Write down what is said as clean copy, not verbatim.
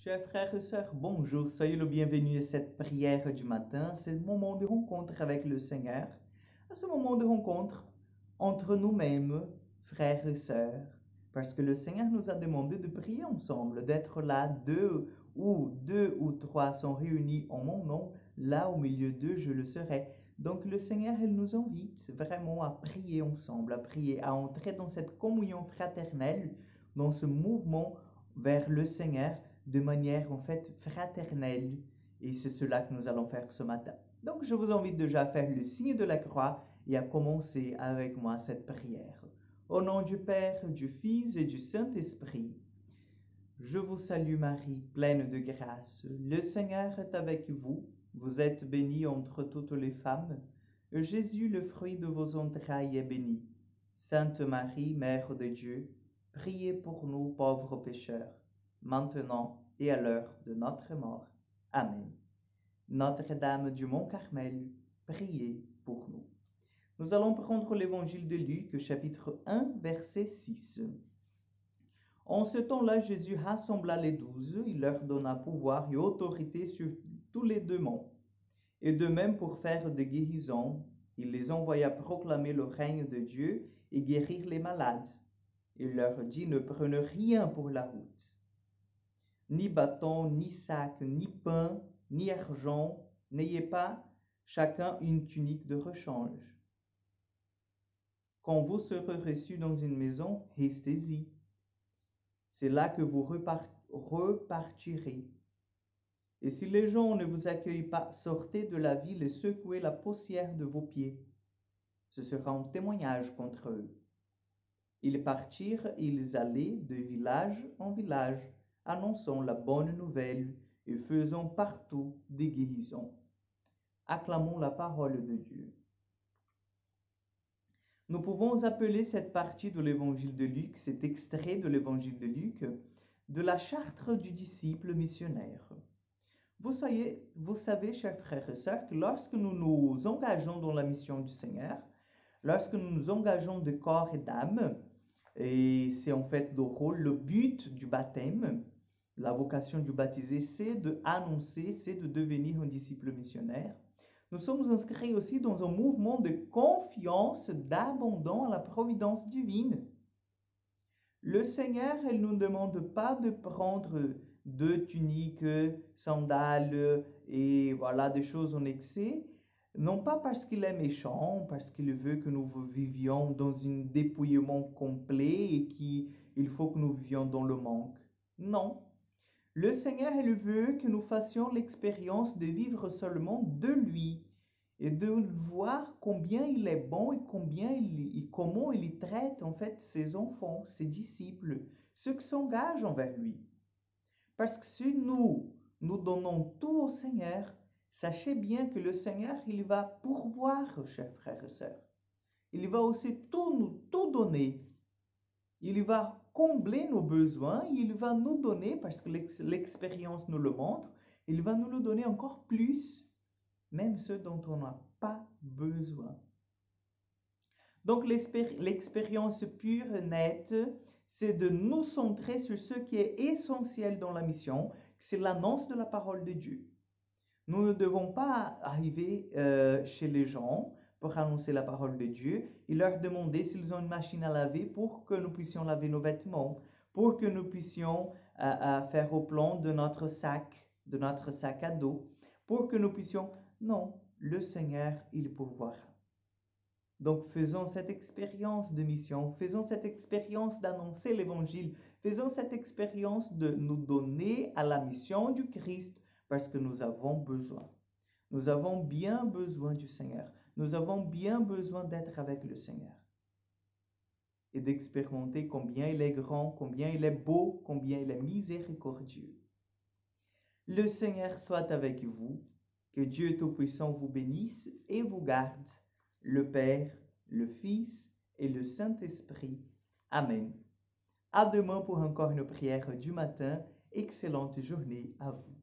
Chers frères et sœurs, bonjour, soyez le bienvenu à cette prière du matin, ce moment de rencontre avec le Seigneur, à ce moment de rencontre entre nous-mêmes, frères et sœurs, parce que le Seigneur nous a demandé de prier ensemble, d'être là, deux ou trois sont réunis en mon nom, là au milieu d'eux je le serai. Donc le Seigneur, il nous invite vraiment à prier ensemble, à prier, à entrer dans cette communion fraternelle, dans ce mouvement vers le Seigneur, de manière en fait fraternelle, et c'est cela que nous allons faire ce matin. Donc je vous invite déjà à faire le signe de la croix et à commencer avec moi cette prière. Au nom du Père, du Fils et du Saint-Esprit, je vous salue Marie, pleine de grâce. Le Seigneur est avec vous. Vous êtes bénie entre toutes les femmes. Et Jésus, le fruit de vos entrailles, est béni. Sainte Marie, Mère de Dieu, priez pour nous pauvres pécheurs, maintenant et à l'heure de notre mort. Amen. Notre-Dame du Mont Carmel, priez pour nous. Nous allons prendre l'évangile de Luc, chapitre 1, verset 6. En ce temps-là, Jésus rassembla les 12, il leur donna pouvoir et autorité sur tous les démons. Et de même pour faire des guérisons, il les envoya proclamer le règne de Dieu et guérir les malades. Il leur dit, ne prenez rien pour la route, ni bâton, ni sac, ni pain, ni argent, n'ayez pas chacun une tunique de rechange. Quand vous serez reçus dans une maison, restez-y. C'est là que vous repartirez. Et si les gens ne vous accueillent pas, sortez de la ville et secouez la poussière de vos pieds. Ce sera un témoignage contre eux. Ils partirent, ils allaient de village en village, annonçant la bonne nouvelle et faisant partout des guérisons. Acclamons la parole de Dieu. Nous pouvons appeler cette partie de l'évangile de Luc, cet extrait de l'évangile de Luc, de la charte du disciple missionnaire. Vous savez, chers frères et sœurs, que lorsque nous nous engageons dans la mission du Seigneur, lorsque nous nous engageons de corps et d'âme, et c'est en fait le rôle, le but du baptême, la vocation du baptisé, c'est d'annoncer, c'est de devenir un disciple missionnaire. Nous sommes inscrits aussi dans un mouvement de confiance, d'abandon à la providence divine. Le Seigneur, il ne nous demande pas de prendre 2 tuniques, sandales et voilà des choses en excès, non pas parce qu'il est méchant, parce qu'il veut que nous vivions dans un dépouillement complet et qu'il faut que nous vivions dans le manque. Non. Le Seigneur, il veut que nous fassions l'expérience de vivre seulement de lui et de voir combien il est bon et comment il traite en fait ses enfants, ses disciples, ceux qui s'engagent envers lui. Parce que si nous donnons tout au Seigneur, sachez bien que le Seigneur, il va pourvoir, chers frères et sœurs. Il va aussi tout donner. Il va combler nos besoins, il va nous donner, parce que l'expérience nous le montre, il va nous le donner encore plus, même ceux dont on n'a pas besoin. Donc l'expérience pure et nette, c'est de nous centrer sur ce qui est essentiel dans la mission, c'est l'annonce de la parole de Dieu. Nous ne devons pas arriver chez les gens pour annoncer la parole de Dieu et leur demander s'ils ont une machine à laver pour que nous puissions laver nos vêtements, pour que nous puissions faire au plan de notre sac à dos, pour que nous puissions... Non, le Seigneur, il pourvoira. Donc faisons cette expérience de mission, faisons cette expérience d'annoncer l'évangile, faisons cette expérience de nous donner à la mission du Christ parce que nous avons besoin. Nous avons bien besoin du Seigneur. Nous avons bien besoin d'être avec le Seigneur et d'expérimenter combien il est grand, combien il est beau, combien il est miséricordieux. Le Seigneur soit avec vous, que Dieu Tout-Puissant vous bénisse et vous garde, le Père, le Fils et le Saint-Esprit. Amen. À demain pour encore une prière du matin. Excellente journée à vous.